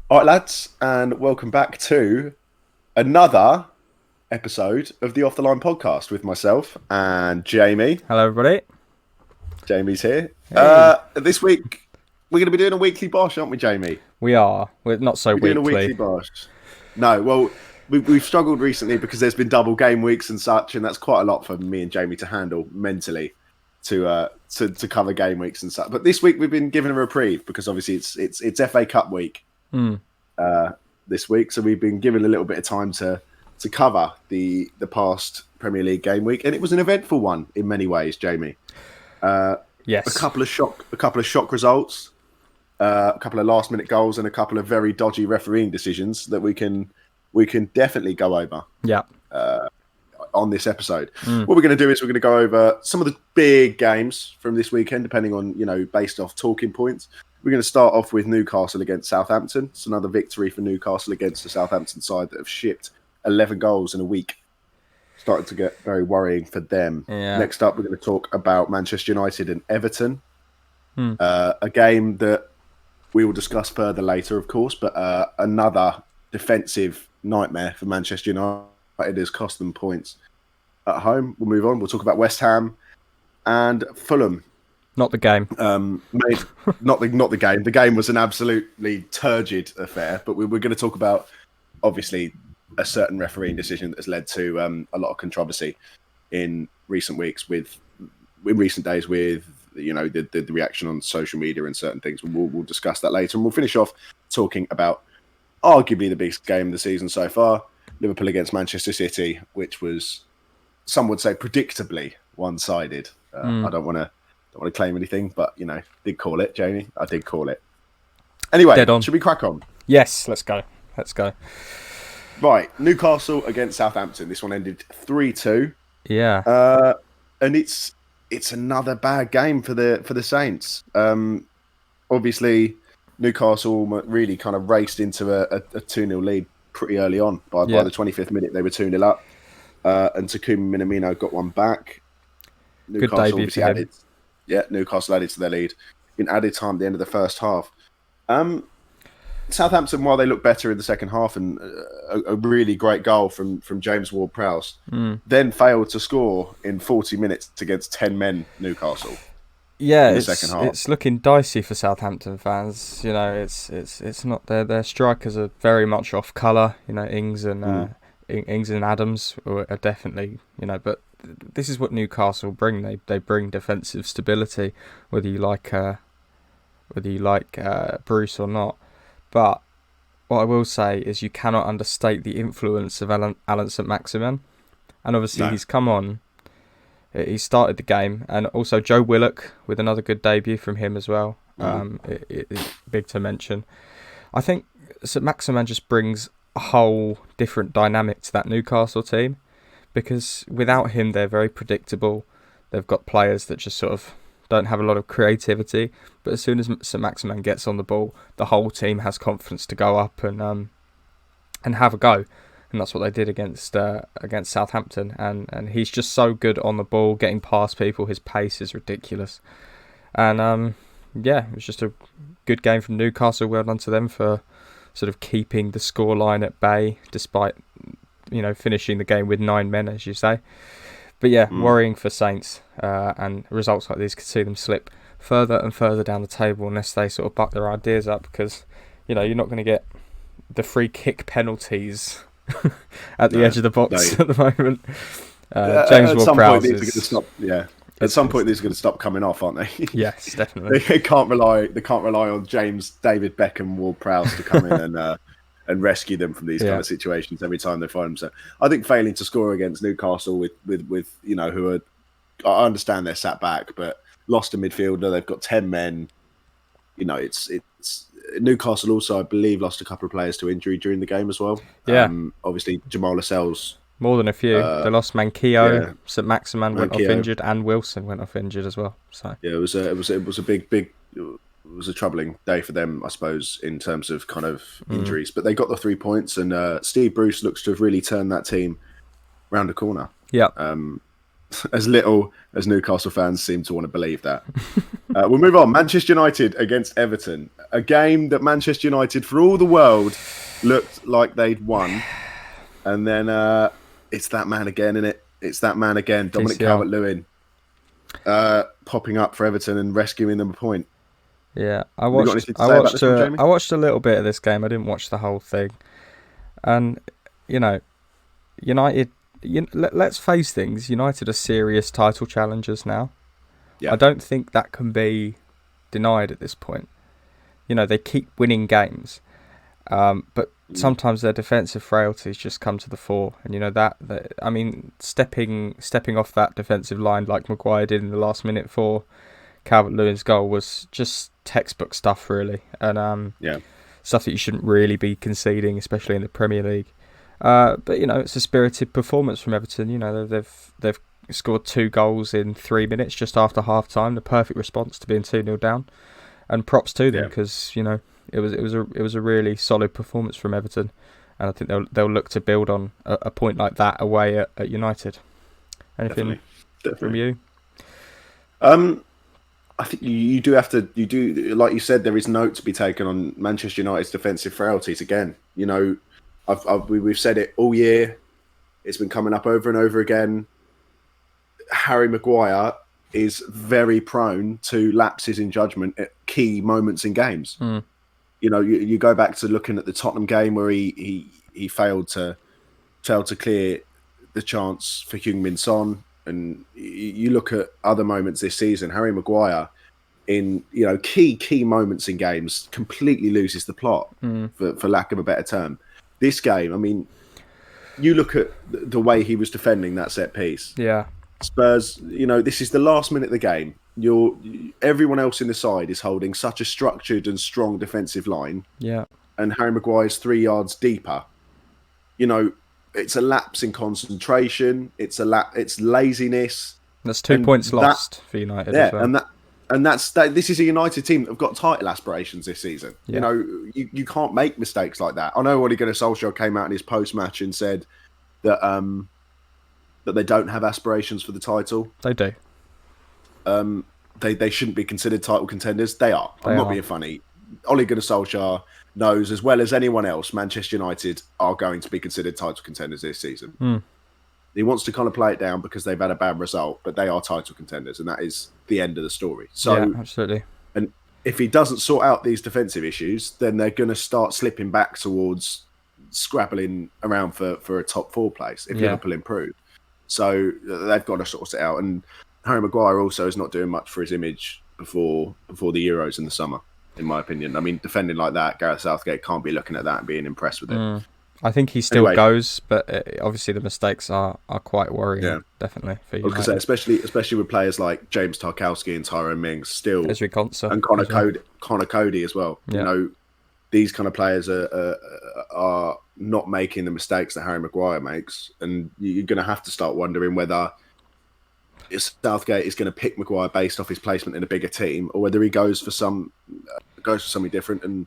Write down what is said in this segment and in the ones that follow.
All right, lads, and welcome back to another episode of the Off the Line podcast with myself and Jamie. Hello, everybody. Jamie's here. Hey. This week we're going to be doing a weekly bosh, aren't we, Jamie? We are. We're not so We're doing a weekly. weekly bosh. No, well, we've struggled recently because there's been double game weeks and such, and that's quite a lot for me and Jamie to handle mentally to cover game weeks and such. But this week we've been given a reprieve because obviously it's FA Cup week. Mm. This week, so we've been given a little bit of time to cover the past Premier League game week, and it was an eventful one in many ways, Jamie. Yes. A couple of shock results, a couple of last minute goals, and a couple of very dodgy refereeing decisions that we can definitely go over. Yeah. On this episode, what we're going to do is we're going to go over some of the big games from this weekend, depending on based off talking points. We're going to start off with Newcastle against Southampton. It's another victory for Newcastle against the Southampton side that have shipped 11 goals in a week. Starting to get very worrying for them. Yeah. Next up, we're going to talk about Manchester United and Everton. A game that we will discuss further later, of course, but another defensive nightmare for Manchester United has cost them points at home. We'll move on. We'll talk about West Ham and Fulham. Not the game. Not the game. The game was an absolutely turgid affair, but we're going to talk about, obviously, a certain refereeing decision that has led to a lot of controversy in recent days with the reaction on social media and certain things. We'll discuss that later, and we'll finish off talking about arguably the biggest game of the season so far, Liverpool against Manchester City, which was, some would say, predictably one-sided. I don't want to claim anything, but did call it, Jamie. I did call it. Anyway, should we crack on? Yes, let's go. Right, Newcastle against Southampton. This one ended 3-2. Yeah. And it's another bad game for the Saints. Obviously, Newcastle really kind of raced into a 2-0 lead pretty early on. By the 25th minute, they were 2-0 up. And Takumi Minamino got one back. Newcastle good debut for him. Newcastle added to their lead in added time at the end of the first half. Southampton, while they looked better in the second half, and a really great goal from James Ward-Prowse, then failed to score in 40 minutes against 10 men Newcastle. Yeah, it's looking dicey for Southampton fans. It's not their strikers are very much off colour. Ings and Adams are definitely but. This is what Newcastle bring. They bring defensive stability, whether you like Bruce or not. But what I will say is you cannot understate the influence of Alan St-Maximin. And obviously he's come on. He started the game, and also Joe Willock with another good debut from him as well. It's big to mention. I think St-Maximin just brings a whole different dynamic to that Newcastle team. Because without him, they're very predictable. They've got players that just sort of don't have a lot of creativity. But as soon as St-Maximin gets on the ball, the whole team has confidence to go up and have a go. And that's what they did against Southampton. And he's just so good on the ball, getting past people. His pace is ridiculous. And it was just a good game from Newcastle. Well done to them for sort of keeping the scoreline at bay, despite finishing the game with 9 men, as you say. But worrying for Saints, and results like these could see them slip further and further down the table unless they sort of buck their ideas up, because you're not going to get the free kick penalties at the edge of the box at the moment. James Ward-Prowse is going to stop. Yeah. At some point, these are going to stop coming off, aren't they? Yes, definitely. They can't rely on James David Beckham Ward-Prowse to come in and rescue them from these kind of situations every time they find themselves. I think failing to score against Newcastle with who are, I understand they're sat back, but lost a midfielder. They've got 10 men. It's Newcastle also, I believe, lost a couple of players to injury during the game as well. Yeah. Obviously Jamal Lascelles. More than a few. They lost Manquillo, St-Maximin went off injured, and Wilson went off injured as well. So it was a big. It was a troubling day for them, I suppose, in terms of kind of injuries. But they got the 3 points, and Steve Bruce looks to have really turned that team round a corner. Yeah. as little as Newcastle fans seem to want to believe that. We'll move on. Manchester United against Everton. A game that Manchester United, for all the world, looked like they'd won. And then it's that man again, isn't it? It's that man again, Dominic Calvert-Lewin, popping up for Everton and rescuing them a point. Yeah, I watched a little bit of this game. I didn't watch the whole thing. And, United... let's face things, United are serious title challengers now. Yeah. I don't think that can be denied at this point. They keep winning games, but sometimes their defensive frailties just come to the fore. And stepping off that defensive line like Maguire did in the last minute for Calvert-Lewin's goal was just textbook stuff, really, and stuff that you shouldn't really be conceding, especially in the Premier League. But it's a spirited performance from Everton. They've scored 2 goals in 3 minutes just after half time, the perfect response to being 2-0 down. And props to them because it was a really solid performance from Everton, and I think they'll look to build on a point like that away at United. Anything Definitely. From you? I think you do have to. You do, like you said, there is note to be taken on Manchester United's defensive frailties again. We've said it all year. It's been coming up over and over again. Harry Maguire is very prone to lapses in judgment at key moments in games. You go back to looking at the Tottenham game where he failed to clear the chance for Heung-min Son, and you look at other moments this season. Harry Maguire, in key moments in games, completely loses the plot, for lack of a better term. This game, you look at the way he was defending that set piece. Yeah. Spurs, this is the last minute of the game. Everyone else in the side is holding such a structured and strong defensive line. Yeah. And Harry Maguire's 3 yards deeper. It's a lapse in concentration. It's laziness. That's 2 points lost for United. Yeah, as well. This is a United team that have got title aspirations this season. Yeah. You can't make mistakes like that. I know Ole Gunnar Solskjaer came out in his post-match and said that they don't have aspirations for the title. They do. They shouldn't be considered title contenders. They are. I'm not being funny. Ole Gunnar Solskjaer knows as well as anyone else Manchester United are going to be considered title contenders this season. He wants to kind of play it down because they've had a bad result, but they are title contenders, and that is the end of the story. So, yeah, absolutely. And if he doesn't sort out these defensive issues, then they're going to start slipping back towards scrabbling around for a top 4 place if Liverpool improve. So they've got to sort it out. And Harry Maguire also is not doing much for his image before the Euros in the summer, in my opinion. Defending like that, Gareth Southgate can't be looking at that and being impressed with it. I think he still goes, but obviously the mistakes are quite worrying, definitely. For United. I was going to say, especially with players like James Tarkowski and Tyrone Mings still, Ezri Konsa, and Connor Cody as well. Yeah. These kind of players are not making the mistakes that Harry Maguire makes, and you're going to have to start wondering whether Southgate is going to pick Maguire based off his placement in a bigger team, or whether he goes for something different and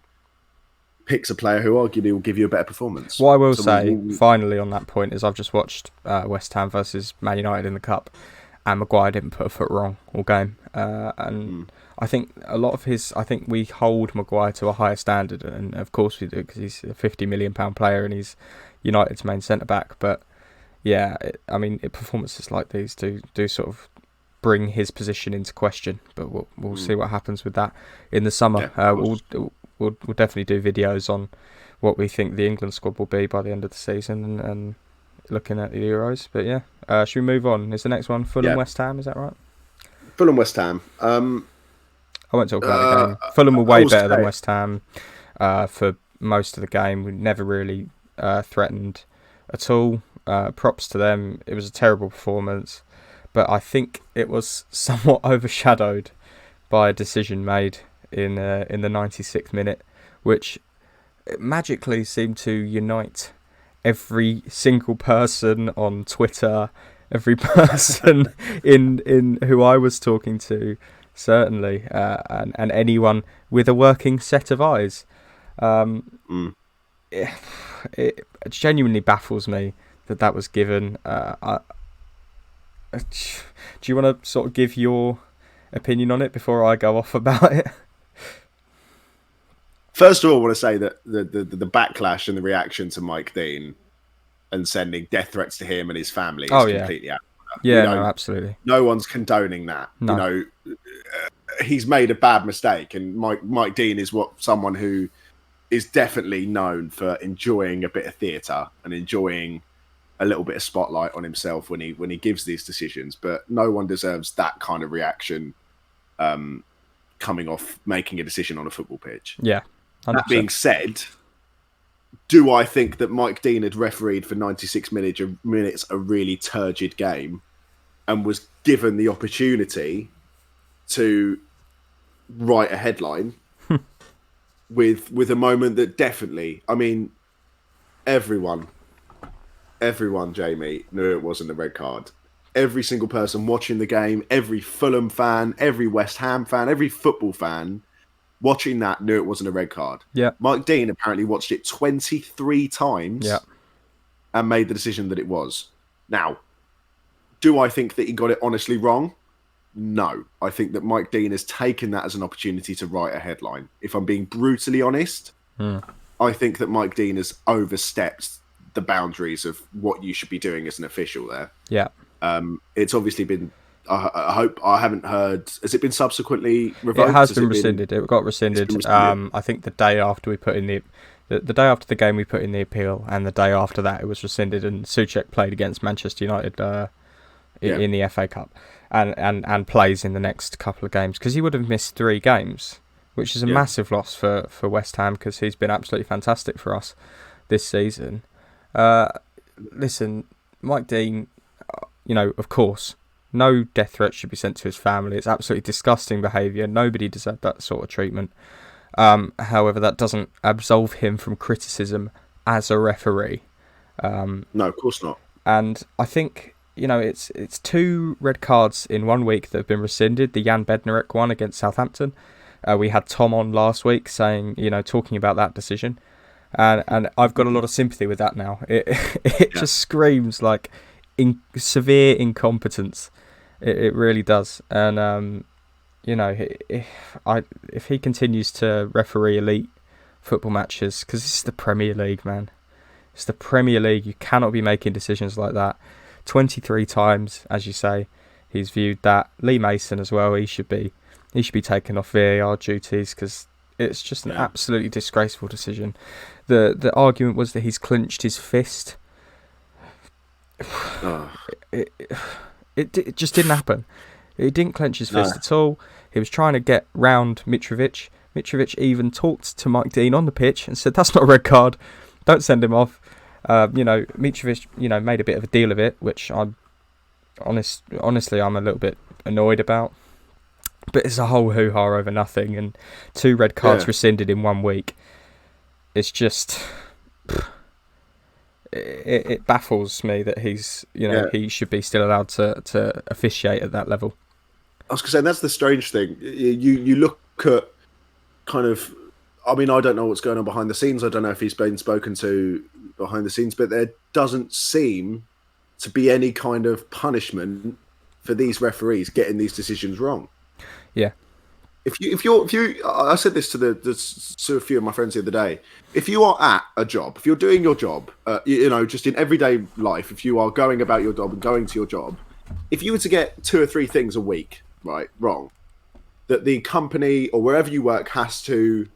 picks a player who arguably will give you a better performance. What I will say, finally, on that point, is I've just watched West Ham versus Man United in the Cup, and Maguire didn't put a foot wrong all game. I think a lot of I think we hold Maguire to a higher standard, and of course we do, because he's a £50 million player and he's United's main centre-back. But yeah, performances like these do sort of bring his position into question. But we'll see what happens with that in the summer. We'll definitely do videos on what we think the England squad will be by the end of the season and looking at the Euros. But yeah, should we move on? Is the next one Fulham West Ham? Is that right? Fulham West Ham. I won't talk about the game. Fulham were way better than West Ham for most of the game. We never really threatened at all. Props to them. It was a terrible performance, but I think it was somewhat overshadowed by a decision made in the 96th minute, which magically seemed to unite every single person on Twitter, every person in who I was talking to, certainly, and anyone with a working set of eyes. It genuinely baffles me that was given. Do you want to sort of give your opinion on it before I go off about it? First of all, I want to say that the backlash and the reaction to Mike Dean and sending death threats to him and his family is completely out. Yeah, no, absolutely. No one's condoning that. No. He's made a bad mistake, and Mike Dean is someone who is definitely known for enjoying a bit of theatre and enjoying a little bit of spotlight on himself when he gives these decisions. But no one deserves that kind of reaction coming off making a decision on a football pitch. Yeah. 100%. That being said, do I think that Mike Dean had refereed for 96 minutes a really turgid game and was given the opportunity to write a headline with a moment that definitely, I mean, everyone, Jamie, knew it wasn't a red card. Every single person watching the game, every Fulham fan, every West Ham fan, every football fan watching that knew it wasn't a red card. Yeah. Mike Dean apparently watched it 23 times and made the decision that it was. Now, do I think that he got it honestly wrong? No. I think that Mike Dean has taken that as an opportunity to write a headline. If I'm being brutally honest, I think that Mike Dean has overstepped the boundaries of what you should be doing as an official there. Yeah. It's obviously been... I hope I haven't heard. Has it been subsequently revoked? It has been rescinded. It got rescinded. I think the day after we put in the day after the game we put in the appeal, and the day after that it was rescinded. And Soucek played against Manchester United in the FA Cup, and plays in the next couple of games because he would have missed 3 games, which is a massive loss for West Ham because he's been absolutely fantastic for us this season. Listen, Mike Dean, of course. No death threats should be sent to his family. It's absolutely disgusting behaviour. Nobody deserved that sort of treatment. However, that doesn't absolve him from criticism as a referee. No, of course not. And I think, it's 2 red cards in 1 week that have been rescinded. The Jan Bednarek one against Southampton. We had Tom on last week saying, talking about that decision. And I've got a lot of sympathy with that now. It just screams like severe incompetence. It really does. And if he continues to referee elite football matches, because this is the Premier League, man, it's the Premier League. You cannot be making decisions like that. 23 times, as you say, he's viewed that. Lee Mason as well. He should be taken off VAR duties because it's just an absolutely disgraceful decision. The argument was that he's clenched his fist. It just didn't happen. He didn't clench his fist at all. He was trying to get round Mitrovic. Mitrovic even talked to Mike Dean on the pitch and said, "That's not a red card. Don't send him off." Mitrovic, made a bit of a deal of it, which honestly, I'm a little bit annoyed about. But it's a whole hoo-ha over nothing, and 2 red cards rescinded in 1 week. It's just... It baffles me that he's, he should be still allowed to officiate at that level. I was going to say, that's the strange thing. You look at kind of... I mean, I don't know what's going on behind the scenes. I don't know if he's been spoken to behind the scenes, but there doesn't seem to be any kind of punishment for these referees getting these decisions wrong. Yeah. If you, I said this to a few of my friends the other day. If you are at a job, if you're doing your job, just in everyday life, if you are going about your job and going to your job, if you were to get 2 or 3 things a week, wrong, that the company or wherever you work has to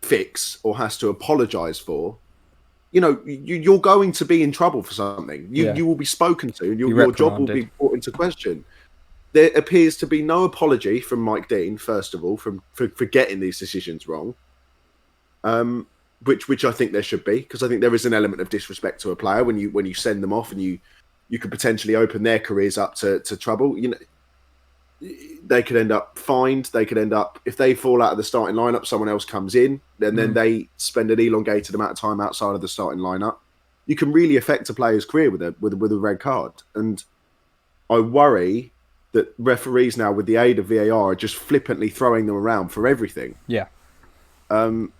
fix or has to apologise for, you're going to be in trouble for something. You will be spoken to, and your job will be brought into question. There appears to be no apology from Mike Dean, first of all, for getting these decisions wrong, which I think there should be, because I think there is an element of disrespect to a player when you send them off and you could potentially open their careers up to trouble. They could end up fined. They could end up, if they fall out of the starting lineup, someone else comes in, and then they spend an elongated amount of time outside of the starting lineup. You can really affect a player's career with a red card, and I worry that referees now, with the aid of VAR, are just flippantly throwing them around for everything. Yeah. And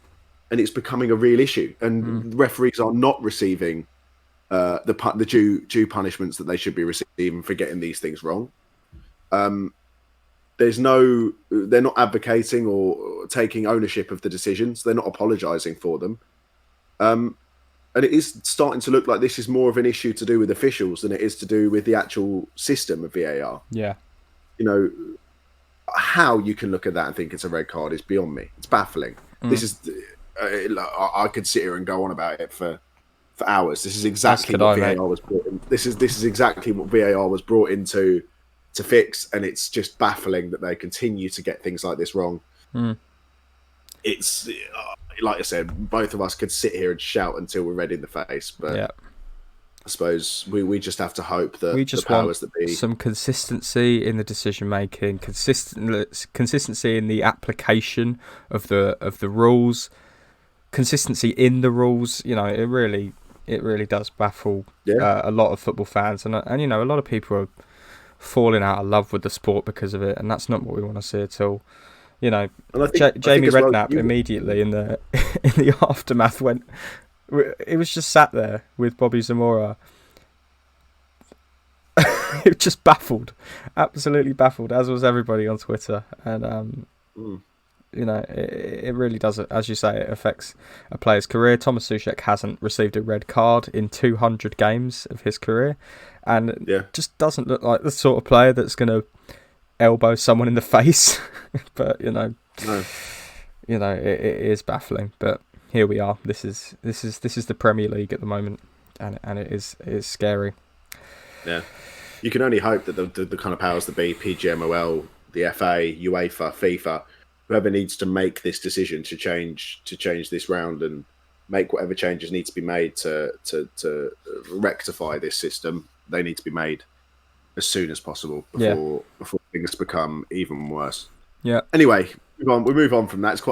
it's becoming a real issue. And referees are not receiving the due punishments that they should be receiving for getting these things wrong. They're not advocating or taking ownership of the decisions. They're not apologising for them. And it is starting to look like this is more of an issue to do with officials than it is to do with the actual system of VAR. Yeah. How you can look at that and think it's a red card is beyond me. It's baffling. This is, I could sit here and go on about it for hours. This is exactly what VAR was brought in. This is exactly what VAR was brought in to fix, and it's just baffling that they continue to get things like this wrong. It's like I said, both of us could sit here and shout until we're red in the face, but I suppose we just have to hope that we just the powers want that be some consistency in the decision making, consistency in the application of the rules, consistency in the rules. It really does baffle a lot of football fans, and a lot of people are falling out of love with the sport because of it, and that's not what we want to see at all. Jamie Redknapp immediately in the aftermath went. It was just sat there with Bobby Zamora. It was just baffled, absolutely baffled, as was everybody on Twitter. And it really does. As you say, it affects a player's career. Tomas Soucek hasn't received a red card in 200 games of his career, and just doesn't look like the sort of player that's going to elbow someone in the face. But it is baffling. But here we are. This is the Premier League at the moment, and it is scary. Yeah, you can only hope that the kind of powers that be, PGMOL, the FA, UEFA, FIFA, whoever needs to make this decision to change this round and make whatever changes need to be made to rectify this system, they need to be made as soon as possible before things become even worse. Yeah. Anyway, we move on from that. It's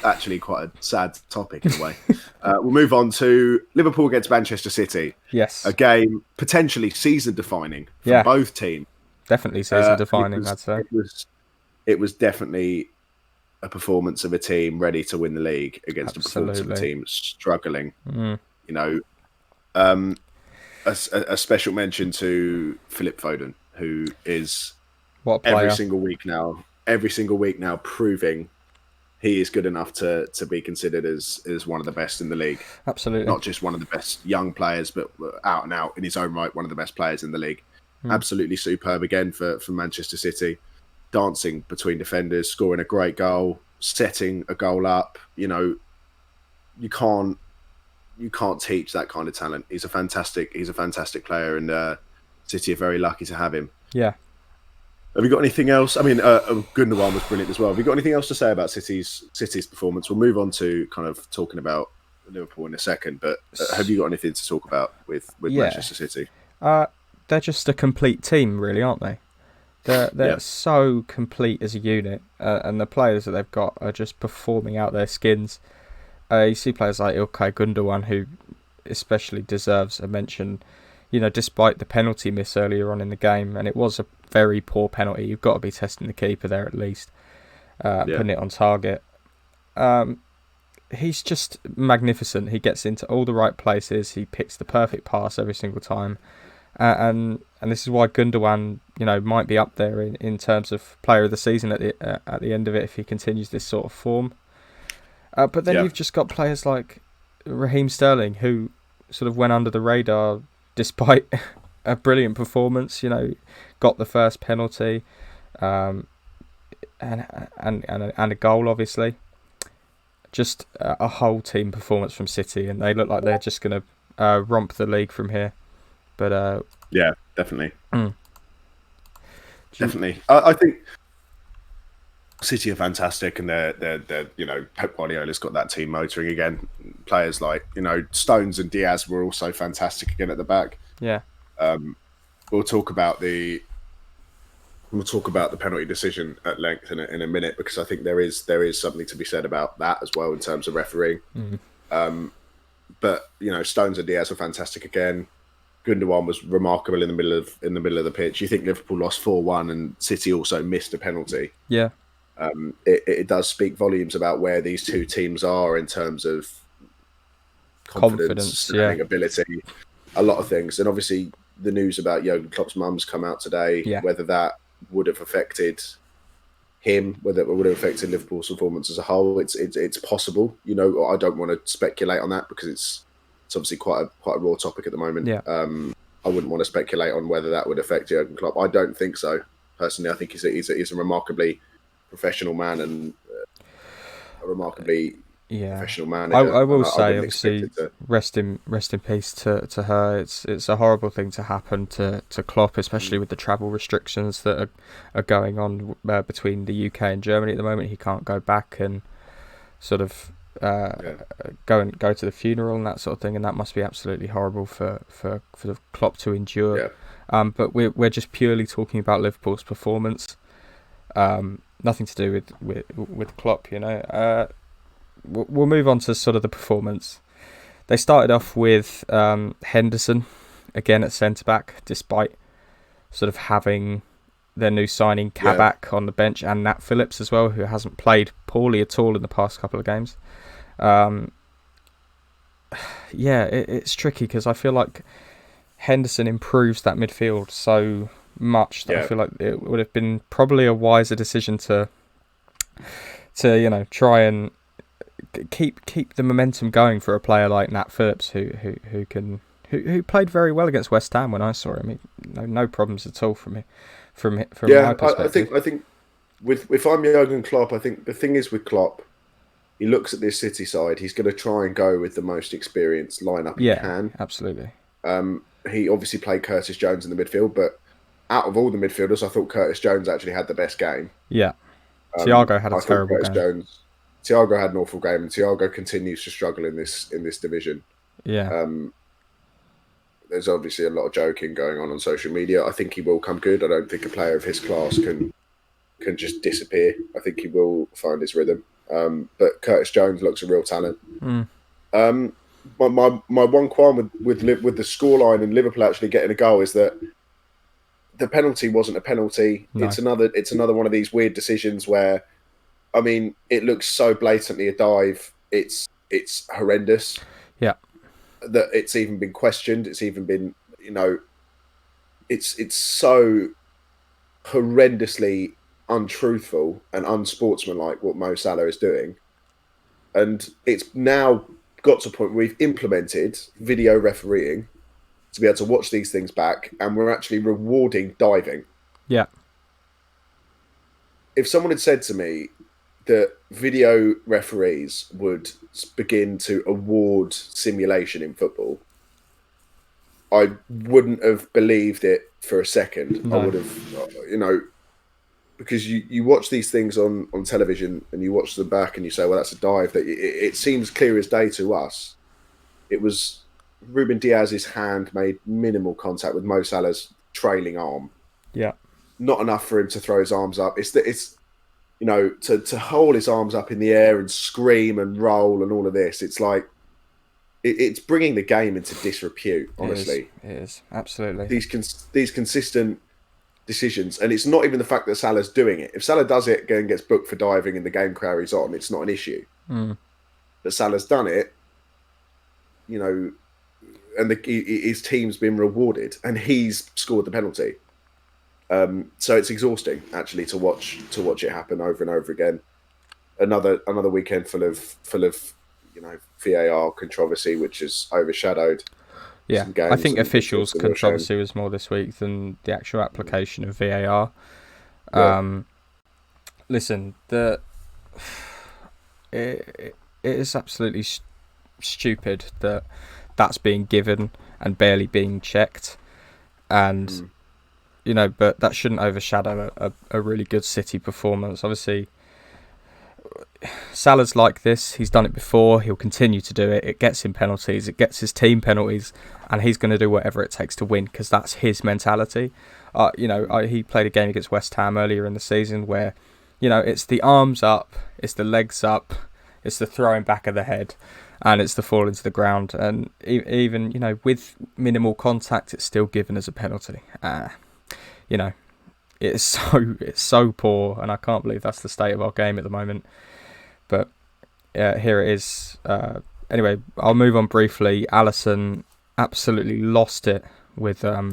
actually quite a sad topic in a way. We'll move on to Liverpool against Manchester City. Yes. A game potentially season-defining for both teams. Definitely season-defining, I'd say. It was definitely a performance of a team ready to win the league against a performance of a team struggling. A special mention to Philip Foden, who is every single week now proving he is good enough to be considered as one of the best in the league. Absolutely. Not just one of the best young players, but out and out in his own right, one of the best players in the league. Absolutely superb again for Manchester City. Dancing between defenders, scoring a great goal, setting a goal up. You can't teach that kind of talent. He's a fantastic player, and City are very lucky to have him. Yeah. Have you got anything else? I mean, Gundogan was brilliant as well. Have you got anything else to say about City's performance? We'll move on to kind of talking about Liverpool in a second, but have you got anything to talk about with Manchester City? They're just a complete team, really, aren't they? They're so complete as a unit, and the players that they've got are just performing out their skins. You see players like Ilkay Gundogan, who especially deserves a mention. Despite the penalty miss earlier on in the game, and it was a very poor penalty. You've got to be testing the keeper there at least, putting it on target. He's just magnificent. He gets into all the right places. He picks the perfect pass every single time, and this is why Gundogan, might be up there in terms of player of the season at the end of it if he continues this sort of form. But then you've just got players like Raheem Sterling, who sort of went under the radar despite a brilliant performance. Got the first penalty, and a goal, obviously. Just a whole team performance from City, and they look like they're just going to romp the league from here. But yeah, definitely, definitely. I think City are fantastic, and they're Pep Guardiola's got that team motoring again. Players like Stones and Diaz were also fantastic again at the back. Yeah. We'll talk about the penalty decision at length in a minute, because I think there is something to be said about that as well in terms of refereeing. But Stones and Diaz were fantastic again. Gundogan was remarkable in the middle of the pitch. You think Liverpool lost 4-1 and City also missed a penalty. Yeah. It does speak volumes about where these two teams are in terms of confidence, standing ability, a lot of things. And obviously the news about Jurgen Klopp's mum's come out today, whether that would have affected him, whether it would have affected Liverpool's performance as a whole. It's possible. You know, I don't want to speculate on that because it's obviously quite a raw topic at the moment. Yeah. I wouldn't want to speculate on whether that would affect Jurgen Klopp. I don't think so. Personally, I think he's a remarkably professional man and a remarkably professional manager. I will say, obviously, rest in peace to her. It's a horrible thing to happen to Klopp, especially with the travel restrictions that are going on between the UK and Germany at the moment. He can't go back and sort of go to the funeral and that sort of thing, and that must be absolutely horrible for the Klopp to endure. Yeah. But we're just purely talking about Liverpool's performance. Nothing to do with Klopp, you know. We'll move on to sort of the performance. They started off with Henderson again at centre back, despite sort of having their new signing Kabak on the bench, and Nat Phillips as well, who hasn't played poorly at all in the past couple of games. It's tricky because I feel like Henderson improves that midfield so much that I feel like it would have been probably a wiser decision to try and keep the momentum going for a player like Nat Phillips, who played very well against West Ham when I saw him. No problems at all from my perspective. I think if I'm Jurgen Klopp, I think the thing is with Klopp, he looks at this City side, he's going to try and go with the most experienced lineup he can. Absolutely. He obviously played Curtis Jones in the midfield, but out of all the midfielders, I thought Curtis Jones actually had the best game. Yeah. Thiago had a terrible game. Thiago had an awful game, and Thiago continues to struggle in this division. Yeah. There's obviously a lot of joking going on social media. I think he will come good. I don't think a player of his class can just disappear. I think he will find his rhythm. But Curtis Jones looks a real talent. My one qualm with the scoreline and Liverpool actually getting a goal is that the penalty wasn't a penalty. No. It's another one of these weird decisions where, I mean, it looks so blatantly a dive. It's horrendous. Yeah. That it's even been questioned. It's even been, it's so horrendously untruthful and unsportsmanlike what Mo Salah is doing. And it's now got to a point where we've implemented video refereeing to be able to watch these things back, and we're actually rewarding diving. Yeah. If someone had said to me that video referees would begin to award simulation in football, I wouldn't have believed it for a second. No. I would have, because you watch these things on television and you watch them back and you say, well, that's a dive. That it seems clear as day to us. It was Ruben Diaz's hand made minimal contact with Mo Salah's trailing arm. Yeah. Not enough for him to throw his arms up. To hold his arms up in the air and scream and roll and all of this. It's like, it's bringing the game into disrepute, honestly. It is. Absolutely. These consistent decisions, and it's not even the fact that Salah's doing it. If Salah does it and gets booked for diving and the game carries on, it's not an issue. But Salah's done it, and his team's been rewarded, and he's scored the penalty. So it's exhausting actually to watch it happen over and over again. Another weekend full of VAR controversy, which has overshadowed. Yeah, I think officials' controversy was more this week than the actual application of VAR. Yeah. Listen, it is absolutely stupid that that's being given and barely being checked, and but that shouldn't overshadow a really good City performance. Obviously, Salah's like this. He's done it before. He'll continue to do it. It gets him penalties. It gets his team penalties, and he's going to do whatever it takes to win because that's his mentality. He played a game against West Ham earlier in the season where, it's the arms up, it's the legs up, it's the throwing back of the head, and it's the fall into the ground. And even with minimal contact, it's still given as a penalty. It's so poor, and I can't believe that's the state of our game at the moment. But here it is, anyway, I'll move on briefly. Alisson absolutely lost it with those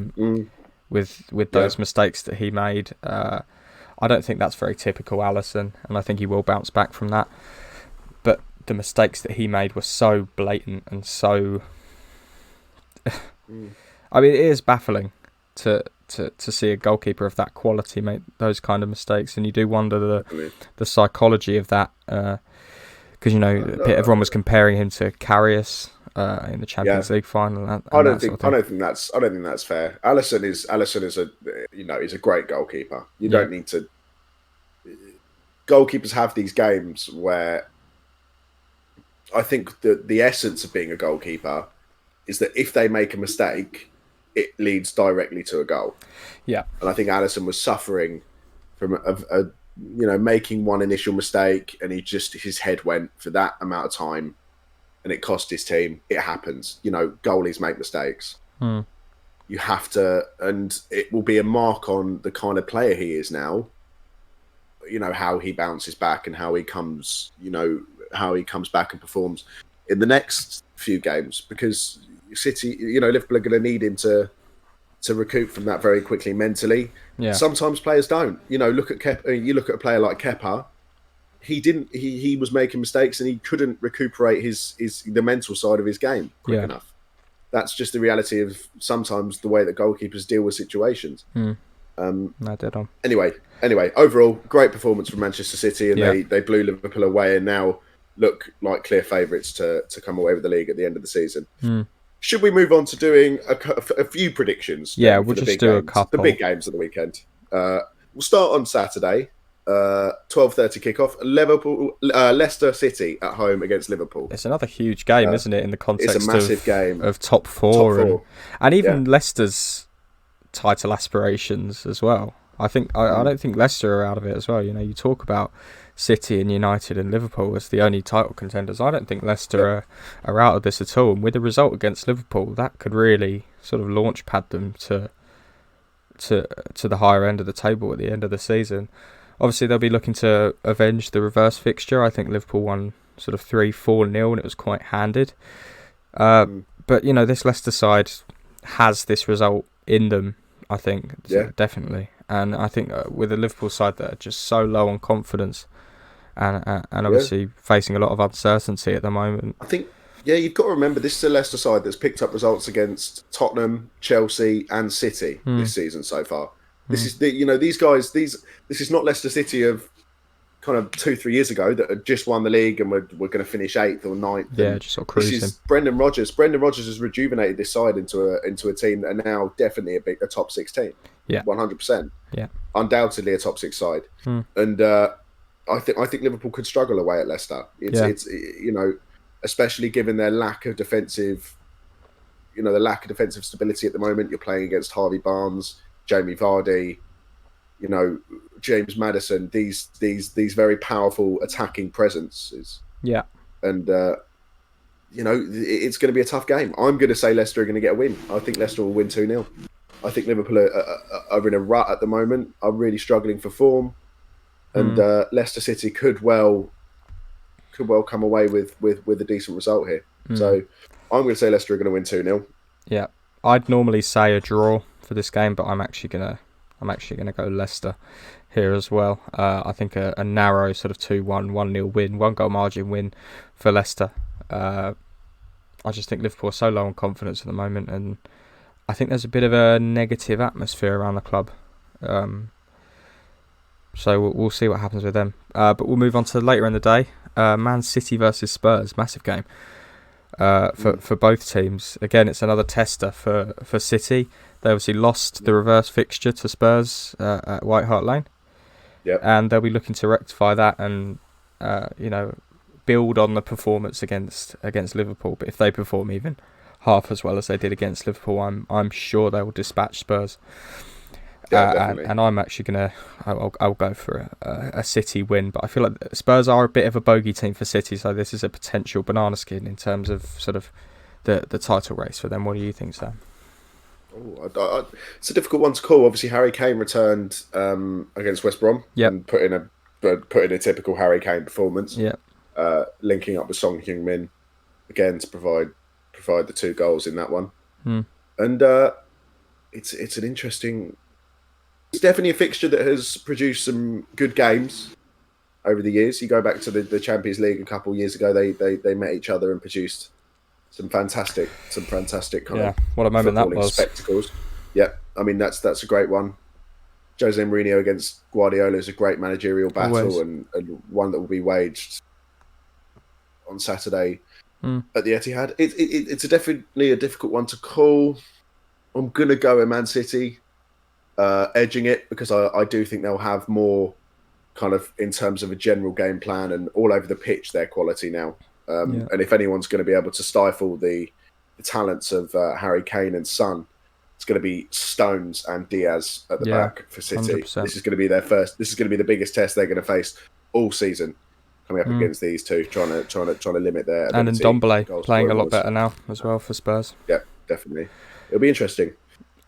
mistakes that he made. I don't think that's very typical Alisson, and I think he will bounce back from that. But the mistakes that he made were so blatant and so... I mean, it is baffling to see a goalkeeper of that quality make those kind of mistakes, and you do wonder the psychology of that, because everyone was comparing him to Karius in the Champions League final. I don't think that's fair. Alisson is he's a great goalkeeper. You don't need to. Goalkeepers have these games where I think the essence of being a goalkeeper is that if they make a mistake, it leads directly to a goal. Yeah, and I think Alisson was suffering from making one initial mistake, and his head went for that amount of time, and it cost his team. It happens. Goalies make mistakes. You have to, and it will be a mark on the kind of player he is now. How he bounces back and how he comes back and performs in the next few games, because City, Liverpool are going to need him to recoup from that very quickly mentally. Yeah. Sometimes players don't. Look at Kepa. You look at a player like Kepa. He was making mistakes and he couldn't recuperate the mental side of his game quick enough. That's just the reality of sometimes the way that goalkeepers deal with situations. Dead on. Anyway, overall, great performance from Manchester City, and they blew Liverpool away and now look like clear favourites to come away with the league at the end of the season. Should we move on to doing a few predictions? Yeah, we'll just do a couple. The big games of the weekend. We'll start on Saturday, 12:30 kickoff. Leicester City at home against Liverpool. It's another huge game, isn't it? In the context it's a massive game of top four. And even Leicester's title aspirations as well. I don't think Leicester are out of it as well. You talk about City and United and Liverpool as the only title contenders. I don't think Leicester are out of this at all. And with the result against Liverpool, that could really sort of launch pad them to the higher end of the table at the end of the season. Obviously, they'll be looking to avenge the reverse fixture. I think Liverpool won sort of 3-4-0 and it was quite handed. But, this Leicester side has this result in them, I think, definitely. And I think with the Liverpool side that are just so low on confidence and obviously facing a lot of uncertainty at the moment. I think, you've got to remember this is a Leicester side that's picked up results against Tottenham, Chelsea and City this season so far. This is these guys. This is not Leicester City of kind of 2-3 years ago that had just won the league and we're going to finish 8th or 9th. Yeah, just sort of cruising. This is Brendan Rodgers. Brendan Rodgers has rejuvenated this side into a team that are now definitely a top 6 team. Yeah, 100%. Yeah, undoubtedly a top 6 side. And I think Liverpool could struggle away at Leicester. It's especially given their lack of defensive, stability at the moment. You're playing against Harvey Barnes, Jamie Vardy, James Maddison. These very powerful attacking presences. Yeah, and it's going to be a tough game. I'm going to say Leicester are going to get a win. I think Leicester will win 2-0. I think Liverpool are in a rut at the moment. Are really struggling for form, and Leicester City could well come away with a decent result here. So I'm going to say Leicester are going to win 2-0. Yeah, I'd normally say a draw for this game, but I'm actually gonna go Leicester here as well. I think a narrow sort of 2-1, 1-0 win, 1-goal margin win for Leicester. I just think Liverpool are so low on confidence at the moment, and I think there's a bit of a negative atmosphere around the club. So we'll see what happens with them. But we'll move on to later in the day. Man City versus Spurs, massive game for both teams. Again, it's another tester for City. They obviously lost the reverse fixture to Spurs at White Hart Lane. Yep. And they'll be looking to rectify that and build on the performance against Liverpool. But if they perform even half as well as they did against Liverpool, I'm sure they will dispatch Spurs. And I'm actually I'll go for a City win, but I feel like Spurs are a bit of a bogey team for City, so this is a potential banana skin in terms of sort of the title race for them. What do you think, Sam? It's a difficult one to call. Obviously, Harry Kane returned against West Brom and put in a typical Harry Kane performance. Yeah, linking up with Song Heung-min. again to provide the 2 goals in that one. And it's an interesting. It's definitely a fixture that has produced some good games over the years. You go back to the Champions League a couple of years ago. They met each other and produced some fantastic kind of what a moment that was. Spectacles. Yeah, I mean that's a great one. Jose Mourinho against Guardiola is a great managerial battle and one that will be waged on Saturday at the Etihad. It's definitely a difficult one to call. I'm gonna go with Man City, edging it because I do think they'll have more kind of in terms of a general game plan and all over the pitch their quality now. And if anyone's going to be able to stifle the talents of Harry Kane and Son, it's going to be Stones and Diaz at the back for City. 100%. This is going to be their first. This is going to be the biggest test they're going to face all season, coming up against these two, trying to limit their ability. And Ndombele playing a lot better now as well for Spurs. Yeah, definitely. It'll be interesting.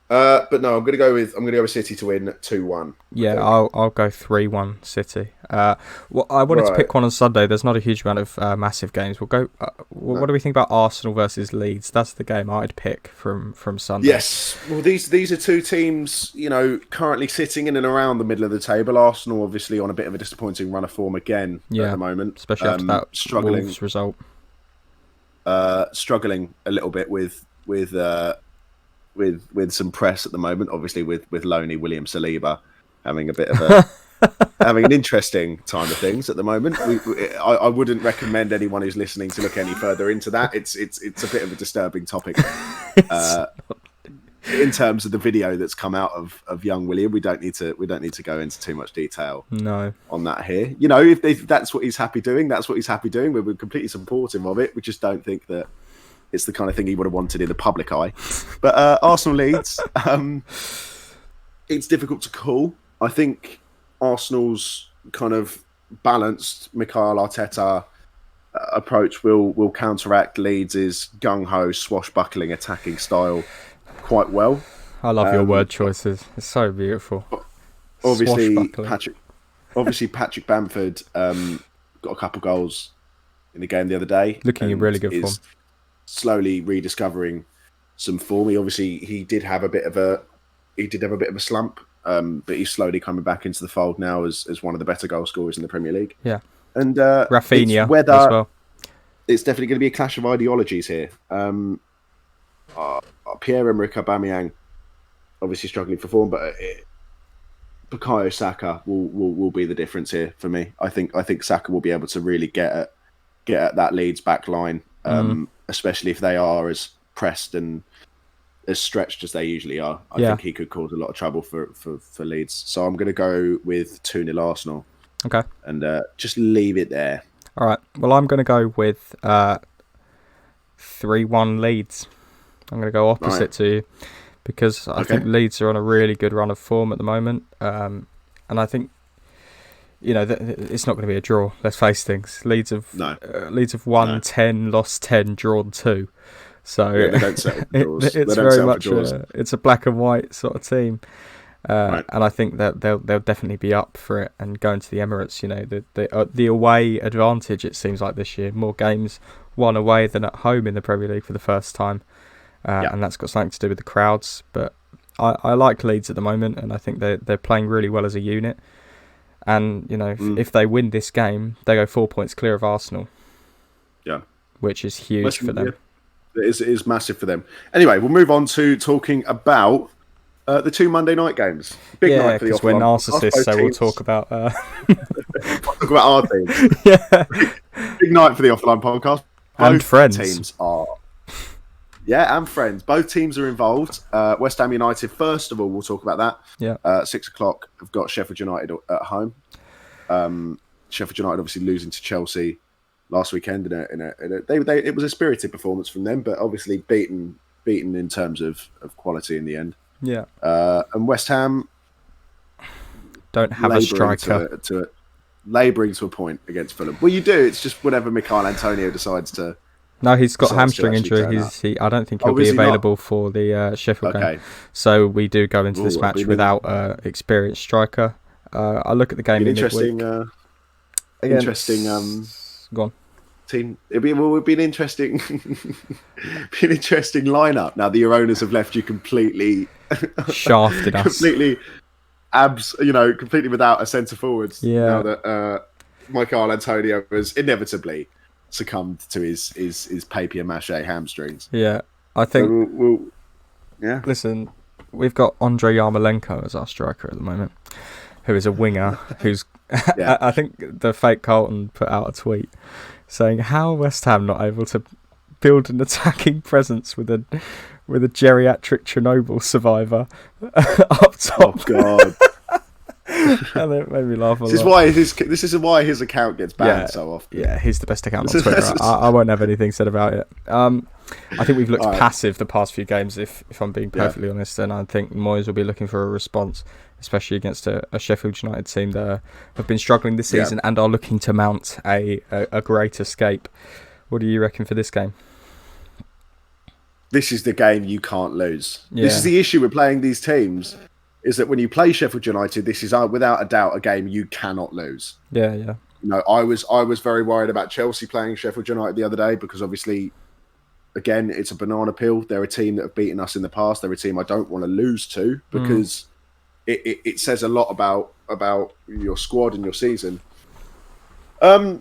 But no, I'm going to go with City to win 2-1. Yeah, I'll go 3-1 City. Well, I wanted to pick one on Sunday. There's not a huge amount of massive games. We'll go. What do we think about Arsenal versus Leeds? That's the game I'd pick from Sunday. Yes. Well, these are 2 teams, currently sitting in and around the middle of the table. Arsenal obviously on a bit of a disappointing run of form again at the moment, especially after that Wolves result. Struggling a little bit with some press at the moment, obviously with Loney William Saliba having a bit of a having an interesting time of things at the moment. I wouldn't recommend anyone who's listening to look any further into that. It's a bit of a disturbing topic. In terms of the video that's come out of young William, we don't need to go into too much detail on that here. If that's what he's happy doing, that's what he's happy doing. We're completely supportive of it. We just don't think that it's the kind of thing he would have wanted in the public eye. But Arsenal Leeds, it's difficult to call. I think Arsenal's kind of balanced Mikel Arteta approach will counteract Leeds' gung-ho, swashbuckling, attacking style quite well. I love your word choices. It's so beautiful. Obviously, Patrick Bamford got a couple goals in the game the other day. Looking in really good form. Slowly rediscovering some form. He did have a bit of a slump, but he's slowly coming back into the fold now as one of the better goal scorers in the Premier League. Yeah, and Rafinha as well. It's definitely going to be a clash of ideologies here. Pierre-Emerick Aubameyang obviously struggling for form, but Bukayo Saka will be the difference here for me. I think Saka will be able to really get at that Leeds back line. Especially if they are as pressed and as stretched as they usually are. I think he could cause a lot of trouble for Leeds. So I'm going to go with 2-0 Arsenal. Okay. And just leave it there. All right. Well, I'm going to go with 3-1 Leeds. I'm going to go opposite to you because I think Leeds are on a really good run of form at the moment. And I think it's not going to be a draw. Let's face things. Leeds have won 10, lost 10, drawn 2. So they don't settle for draws. It's very much it's a black and white sort of team, and I think that they'll definitely be up for it and go into the Emirates. The away advantage, it seems like this year, more games won away than at home in the Premier League for the first time, and that's got something to do with the crowds. But I like Leeds at the moment, and I think they're playing really well as a unit. And, if they win this game, they go 4 points clear of Arsenal. Yeah. Which is huge for them. It is massive for them. Anyway, we'll move on to talking about the 2 Monday night games. Big night for the offline. We're narcissists, so we'll talk about... talk about our teams. Yeah. Big night for the offline podcast. And friends. Teams are... Yeah, and friends. Both teams are involved. West Ham United, first of all, we'll talk about that. Yeah. 6 o'clock, have got Sheffield United at home. Sheffield United obviously losing to Chelsea last weekend. It was a spirited performance from them, but obviously beaten in terms of quality in the end. Yeah. And West Ham don't have a striker. Labouring to a point against Fulham. Well, you do. It's just whenever Michail Antonio decides to... No, he's got hamstring injury. I don't think he'll be available for the Sheffield game. So we do go into this match without experienced striker. I look at the game in interesting. Go on. team. It'd be an interesting, be an interesting lineup. Now that your owners have left you completely shafted us, completely completely without a centre forwards. Yeah. Now that Michael Antonio has inevitably succumbed to his papier-mâché hamstrings. Yeah, I think. So yeah. Listen, we've got Andrei Yarmolenko as our striker at the moment, who is a winger. Who's Yeah. I think the fake Carlton put out a tweet saying, "How are West Ham not able to build an attacking presence with a geriatric Chernobyl survivor up top?" Oh God. And it made me laugh a lot. This is why his account gets banned so often. Yeah, he's the best account on Twitter. I won't have anything said about it. I think we've looked passive the past few games, if I'm being perfectly honest, and I think Moyes will be looking for a response, especially against a Sheffield United team that have been struggling this season and are looking to mount a great escape. What do you reckon for this game? This is the game you can't lose. Yeah. This is the issue with playing these teams, is that when you play Sheffield United, this is without a doubt a game you cannot lose. Yeah. I was very worried about Chelsea playing Sheffield United the other day because obviously, again, it's a banana peel. They're a team that have beaten us in the past. They're a team I don't want to lose to because it says a lot about your squad and your season. I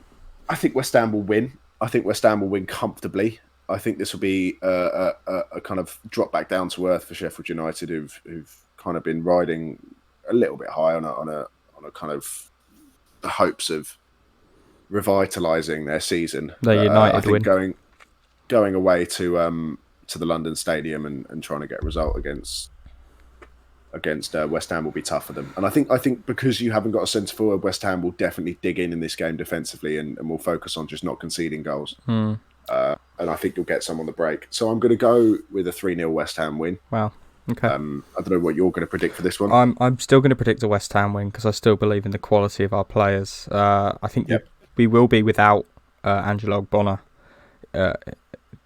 think West Ham will win. I think West Ham will win comfortably. I think this will be a kind of drop back down to earth for Sheffield United, who've kind of been riding a little bit high on a kind of the hopes of revitalising their season. The United I think win. Going away to the London Stadium and trying to get a result against West Ham will be tough for them. And I think because you haven't got a centre forward, West Ham will definitely dig in this game defensively and will focus on just not conceding goals. And I think you'll get some on the break. So I'm going to go with a 3-0 West Ham win. Wow. Okay. I don't know what you're going to predict for this one. I'm still going to predict a West Ham win because I still believe in the quality of our players. I think we will be without Angelo Ogbonna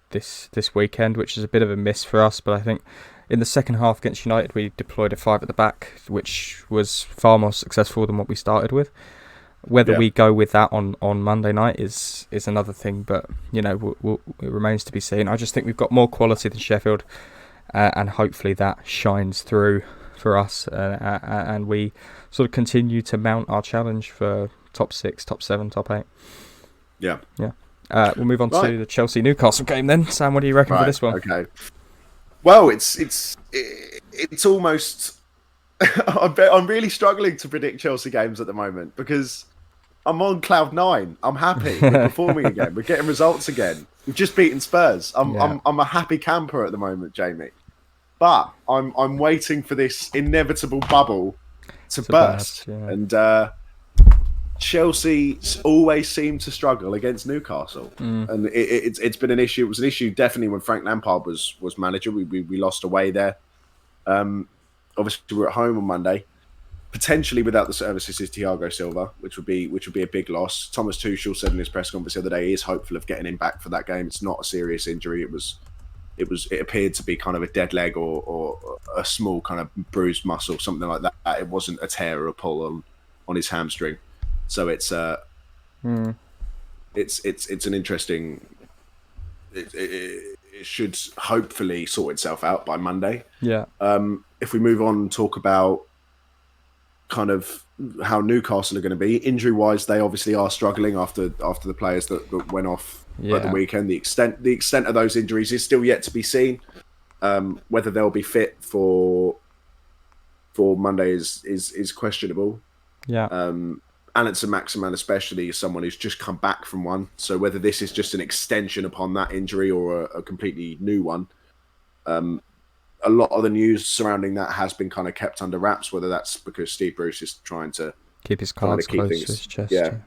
this weekend, which is a bit of a miss for us. But I think in the second half against United, we deployed a 5 at the back, which was far more successful than what we started with. Whether we go with that on Monday night is another thing, but it remains to be seen. I just think we've got more quality than Sheffield, and hopefully that shines through for us, and we sort of continue to mount our challenge for top 6, top 7, top 8. Yeah. We'll move on to the Chelsea-Newcastle game then. Sam, what do you reckon for this one? Okay. Well, it's almost. I'm really struggling to predict Chelsea games at the moment because I'm on cloud 9. I'm happy. We're performing again. We're getting results again. We've just beaten Spurs. I'm a happy camper at the moment, Jamie. But I'm waiting for this inevitable bubble to burst. And Chelsea always seem to struggle against Newcastle, and it's been an issue. It was an issue definitely when Frank Lampard was manager. We lost away there. Obviously, we're at home on Monday, potentially without the services of Thiago Silva, which would be a big loss. Thomas Tuchel said in his press conference the other day he is hopeful of getting him back for that game. It's not a serious injury. It appeared to be kind of a dead leg or a small kind of bruised muscle, something like that. It wasn't a tear or a pull on his hamstring. So it's an interesting. It should hopefully sort itself out by Monday. Yeah. If we move on and talk about kind of how Newcastle are going to be injury-wise, they obviously are struggling after the players that went off at the weekend. The extent of those injuries is still yet to be seen. Whether they'll be fit for Monday is questionable. Yeah. Alison Maximan especially is someone who's just come back from one. So whether this is just an extension upon that injury or a completely new one, a lot of the news surrounding that has been kind of kept under wraps, whether that's because Steve Bruce is trying to keep his cards close to his chest. Yeah.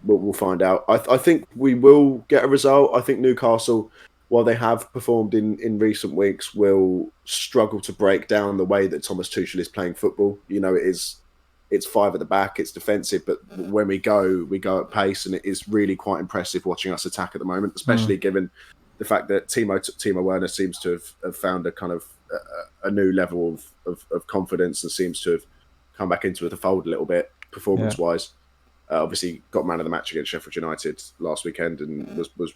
We'll find out. I think we will get a result. I think Newcastle, while they have performed in recent weeks, will struggle to break down the way that Thomas Tuchel is playing football. It's 5 at the back, it's defensive, but when we go at pace, and it is really quite impressive watching us attack at the moment, especially given the fact that Timo Werner seems to have found a kind of a new level of confidence and seems to have come back into the fold a little bit performance-wise. Obviously, got man of the match against Sheffield United last weekend and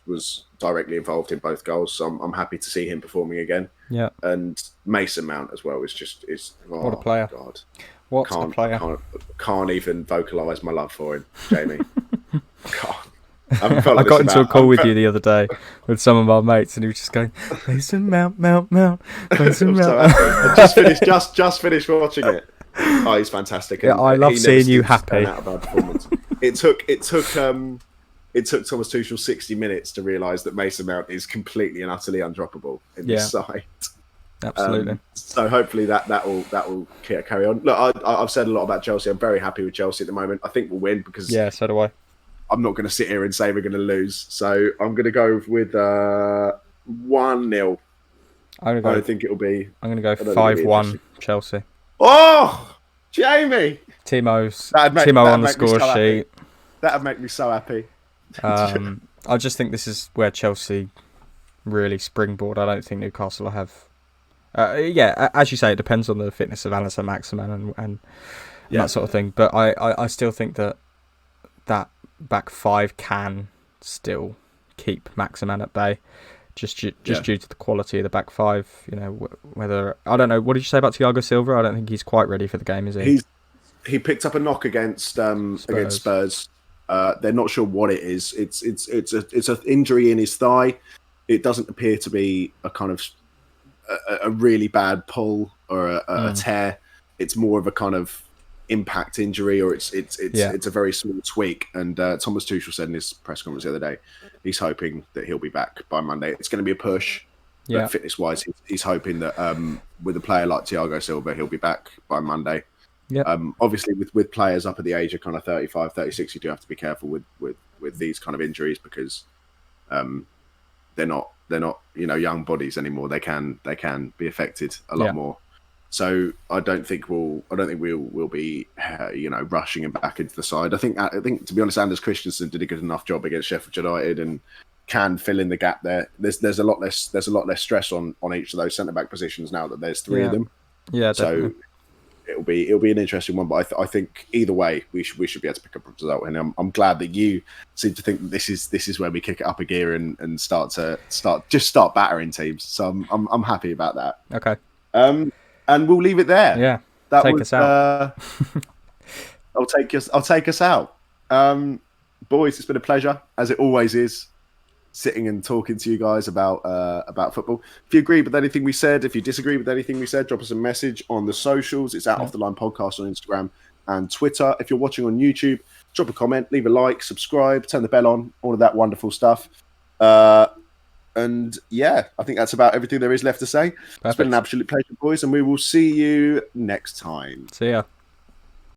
was directly involved in both goals. So I'm happy to see him performing again. Yeah. And Mason Mount as well is What a player! God, What a player! Can't even vocalise my love for him, Jamie. God. I got into a call with you the other day with some of our mates, and he was just going, Mason Mount, Mason Mount. So I just finished watching it. Oh, he's fantastic. Yeah, I love seeing you happy. Out of our performance. It took Thomas Tuchel 60 minutes to realise that Mason Mount is completely and utterly undroppable in this side. Absolutely. So hopefully that will carry on. Look, I've said a lot about Chelsea. I'm very happy with Chelsea at the moment. I think we'll win because so do I. I'm not going to sit here and say we're going to lose. So I'm going to go with 1-0. I don't think it'll be. I'm going to go 5-1 Chelsea. Oh, Jamie! Timo on the score sheet. That'd make me so happy. I just think this is where Chelsea really springboard. I don't think Newcastle will have. As you say, it depends on the fitness of Alisson Maximin and that sort of thing. But I still think that back five can still keep Maximin at bay. Just due to the quality of the back five, whether I don't know. What did you say about Thiago Silva? I don't think he's quite ready for the game, is he? He picked up a knock against Spurs. They're not sure what it is. It's an injury in his thigh. It doesn't appear to be a kind of a really bad pull or a tear. It's more of a kind of impact injury, or it's a very small tweak. And Thomas Tuchel said in his press conference the other day, he's hoping that he'll be back by Monday. It's going to be a push, but fitness wise, he's hoping that with a player like Thiago Silva, he'll be back by Monday. Obviously, with players up at the age of kind of 35, 36, you do have to be careful with these kind of injuries because they're not young bodies anymore. They can be affected a lot more. So I don't think we'll be rushing him back into the side. I think to be honest, Anders Christensen did a good enough job against Sheffield United and can fill in the gap there. There's a lot less stress on each of those centre back positions now that there's three of them. Yeah, definitely. So it'll be an interesting one. But I think either way we should be able to pick up a result. And I'm glad that you seem to think that this is where we kick it up a gear and start battering teams. So I'm happy about that. Okay. And we'll leave it there. Yeah. Take us out. I'll take us out. Boys, it's been a pleasure, as it always is, sitting and talking to you guys about football. If you agree with anything we said, if you disagree with anything we said, drop us a message on the socials. It's at Off the Line Podcast on Instagram and Twitter. If you're watching on YouTube, drop a comment, leave a like, subscribe, turn the bell on, all of that wonderful stuff. And I think that's about everything there is left to say. Perfect. It's been an absolute pleasure, boys, and we will see you next time. See ya.